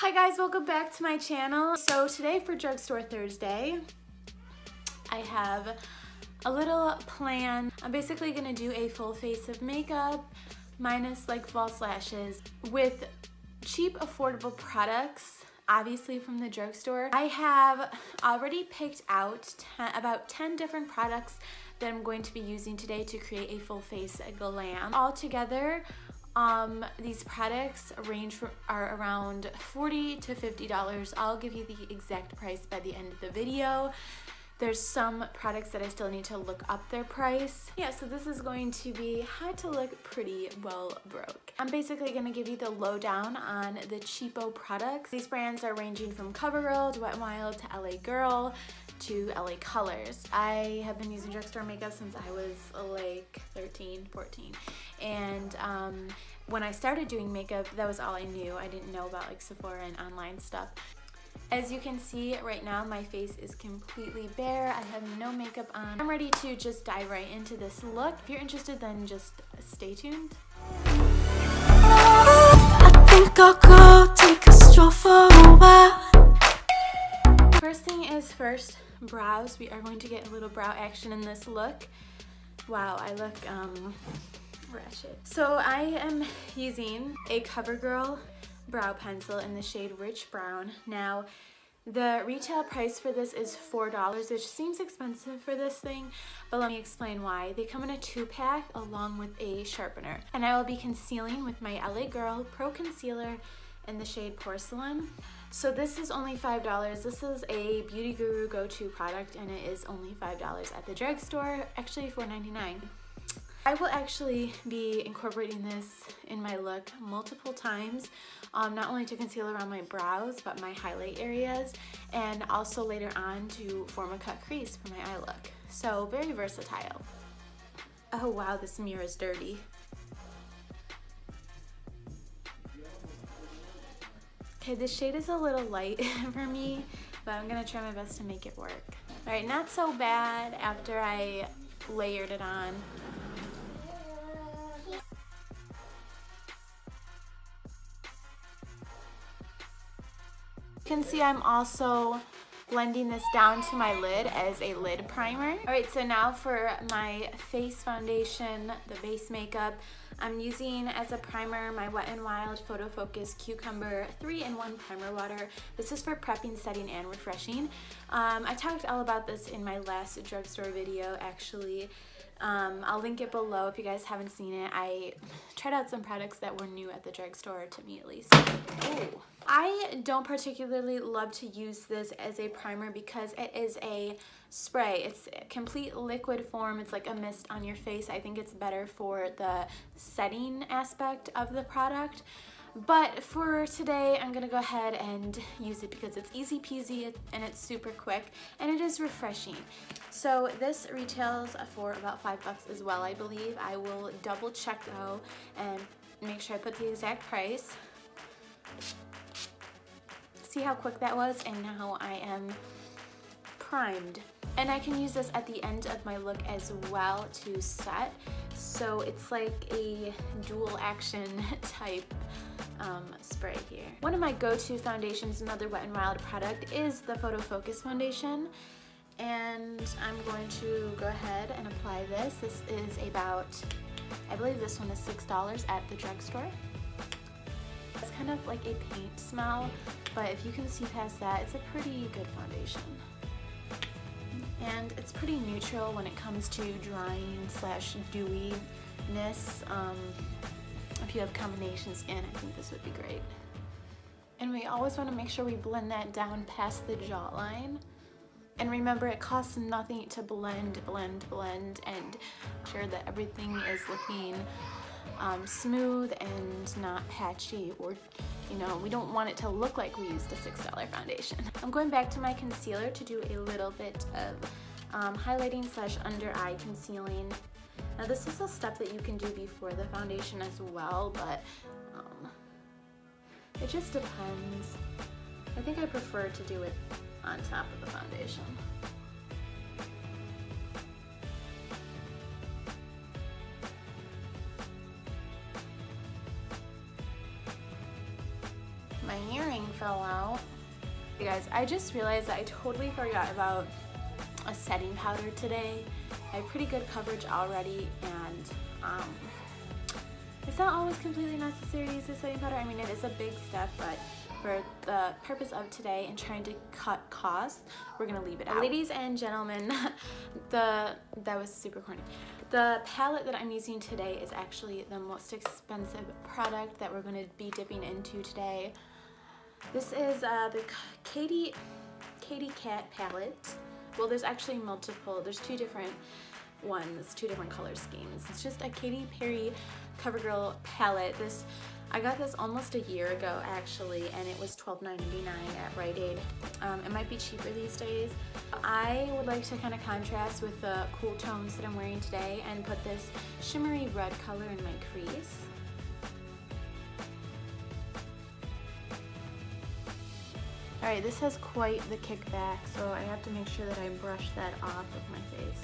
Hi guys, welcome back to my channel. So today for Drugstore Thursday, I have a little plan. I'm basically gonna do a full face of makeup minus like false lashes with cheap, affordable products, obviously from the drugstore. I have already picked out about 10 different products that I'm going to be using today to create a full face glam. Altogether, these products are around $40 to $50. I'll give you the exact price by the end of the video. There's some products that I still need to look up their price. Yeah, so this is going to be how to look pretty well broke. I'm basically gonna give you the lowdown on the cheapo products. These brands are ranging from CoverGirl to Wet n Wild to LA Girl to LA Colors. I have been using drugstore makeup since I was like 13, 14. And when I started doing makeup, that was all I knew. I didn't know about like Sephora and online stuff. As you can see right now, my face is completely bare. I have no makeup on. I'm ready to just dive right into this look. If you're interested, then just stay tuned. I think I'll go take a stroll for a while. First thing is first, brows. We are going to get a little brow action in this look. Wow, I look ratchet. So I am using a CoverGirl brow pencil in the shade Rich Brown. Now, the retail price for this is $4, which seems expensive for this thing, but let me explain why. They come in a 2-pack along with a sharpener. And I will be concealing with my LA Girl Pro Concealer in the shade Porcelain. So this is only $5. This is a Beauty Guru go-to product and it is only $5 at the drugstore, actually $4.99. I will actually be incorporating this in my look multiple times, not only to conceal around my brows, but my highlight areas, and also later on to form a cut crease for my eye look. So very versatile. Oh wow, this mirror is dirty. Okay, this shade is a little light for me, but I'm gonna try my best to make it work. All right, not so bad after I layered it on. You can see I'm also blending this down to my lid as a lid primer. All right, so now for my face foundation, the base makeup, I'm using as a primer my Wet n Wild Photo Focus Cucumber 3-in-1 Primer Water. This is for prepping, setting, and refreshing. I talked all about this in my last drugstore video, actually. I'll link it below if you guys haven't seen it. I tried out some products that were new at the drugstore, to me at least. Ooh. I don't particularly love to use this as a primer because it is a spray. It's a complete liquid form. It's like a mist on your face. I think it's better for the setting aspect of the product. But for today, I'm gonna go ahead and use it because it's easy peasy and it's super quick and it is refreshing. So this retails for about $5 as well, I believe. I will double check though and make sure I put the exact price. See how quick that was, and now I am primed. And I can use this at the end of my look as well to set. So it's like a dual action type spray here. One of my go-to foundations, another Wet n Wild product, is the Photo Focus foundation. And I'm going to go ahead and apply this. This is about, I believe this one is $6 at the drugstore. It's kind of like a paint smell, but if you can see past that, it's a pretty good foundation. And it's pretty neutral when it comes to drying slash dewiness. If you have combination skin, I think this would be great. And we always want to make sure we blend that down past the jawline. And remember, it costs nothing to blend, and ensure that everything is looking smooth and not patchy, or you know, we don't want it to look like we used a $6 foundation. I'm going back to my concealer to do a little bit of highlighting slash under eye concealing. Now this is a step that you can do before the foundation as well, but it just depends. I think I prefer to do it on top of the foundation. My earring fell out. Hey guys, I just realized that I totally forgot about a setting powder today. I have pretty good coverage already, and it's not always completely necessary to use the setting powder. I mean, it is a big step, but for the purpose of today and trying to cut costs, we're gonna leave it out. Ladies and gentlemen, that was super corny. The palette that I'm using today is actually the most expensive product that we're gonna be dipping into today. This is the Katy Kat palette. Well, there's actually multiple. There's two different ones, two different color schemes. It's just a Katy Perry CoverGirl palette. I got this almost a year ago actually, and it was $12.99 at Rite Aid. It might be cheaper these days. I would like to kind of contrast with the cool tones that I'm wearing today and put this shimmery red color in my crease. Alright, this has quite the kickback, so I have to make sure that I brush that off of my face.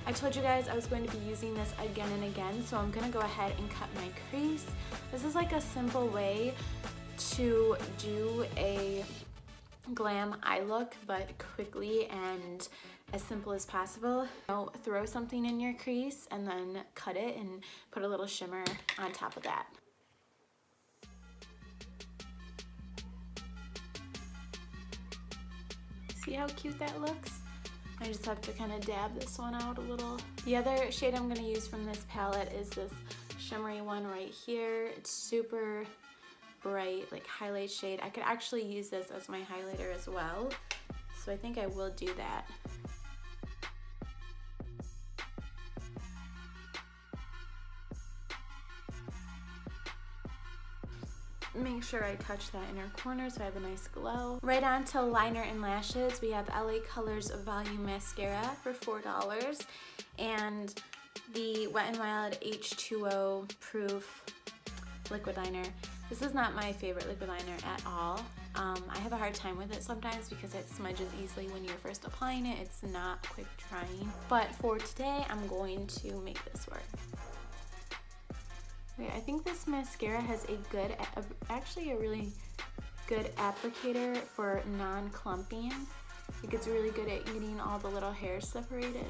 I told you guys I was going to be using this again and again, so I'm going to go ahead and cut my crease. This is like a simple way to do a glam eye look, but quickly and as simple as possible. Throw something in your crease and then cut it and put a little shimmer on top of that. See how cute that looks? I just have to kind of dab this one out a little. The other shade I'm going to use from this palette is this shimmery one right here. It's super bright, like highlight shade. I could actually use this as my highlighter as well, so I think I will do that. Make sure I touch that inner corner so I have a nice glow. Right on to liner and lashes. We have LA Colors Volume Mascara for $4 and the Wet n Wild H2O Proof liquid liner. This is not my favorite liquid liner at all. I have a hard time with it sometimes because it smudges easily when you're first applying it. It's not quick drying. But for today, I'm going to make this work. Okay, I think this mascara has actually a really good applicator for non-clumping. Like it's really good at getting all the little hairs separated.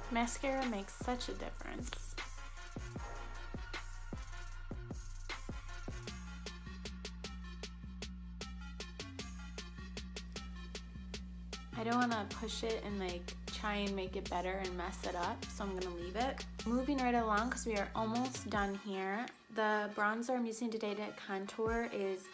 Mascara makes such a difference. I don't want to push it and like try and make it better and mess it up, so I'm gonna leave it. Moving right along because we are almost done here. The bronzer I'm using today to contour is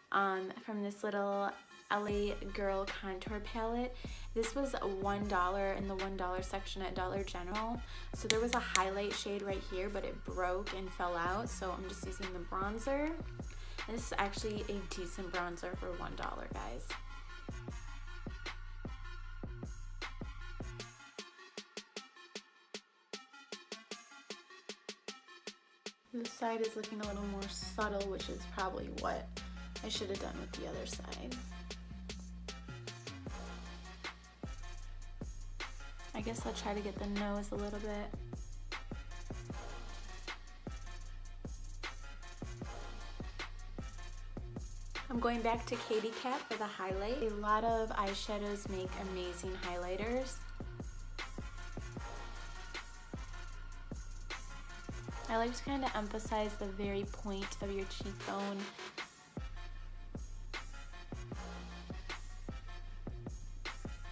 from this little LA Girl contour palette. This was $1 in the $1 section at Dollar General. So there was a highlight shade right here, but it broke and fell out, so I'm just using the bronzer. And this is actually a decent bronzer for $1, guys. This side is looking a little more subtle, which is probably what I should have done with the other side. I guess I'll try to get the nose a little bit. I'm going back to Katy Kat for the highlight. A lot of eyeshadows make amazing highlighters. I like to kind of emphasize the very point of your cheekbone.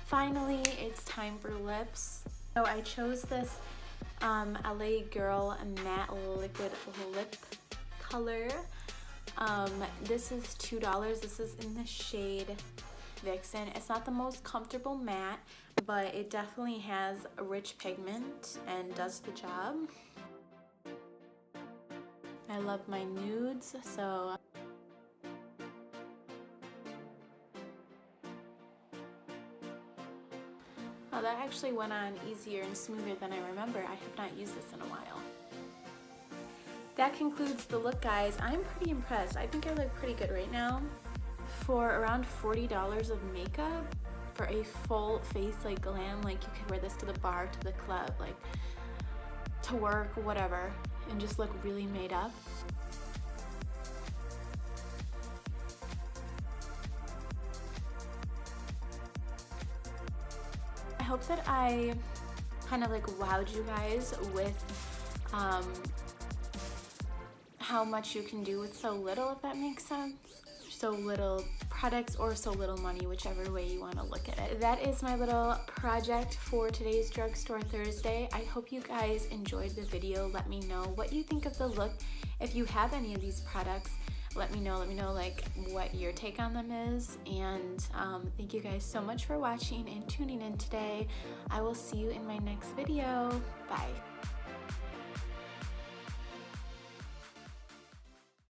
Finally, it's time for lips. So I chose this LA Girl Matte Liquid Lip color. This is $2. This is in the shade Vixen. It's not the most comfortable matte, but it definitely has a rich pigment and does the job. I love my nudes, so oh, that actually went on easier and smoother than I remember. I have not used this in a while. That concludes the look, guys. I'm pretty impressed. I think I look pretty good right now. For around $40 of makeup, for a full face like glam, like you could wear this to the bar, to the club, like to work, whatever, and just look really made up. hope that I kind of like wowed you guys with how much you can do with so little, if that makes sense. So little products or so little money, whichever way you want to look at it. That is my little project for today's Drugstore Thursday. I hope you guys enjoyed the video. Let me know what you think of the look. If you have any of these products, let me know like what your take on them is. And thank you guys so much for watching and tuning in today. I will see you in my next video. Bye.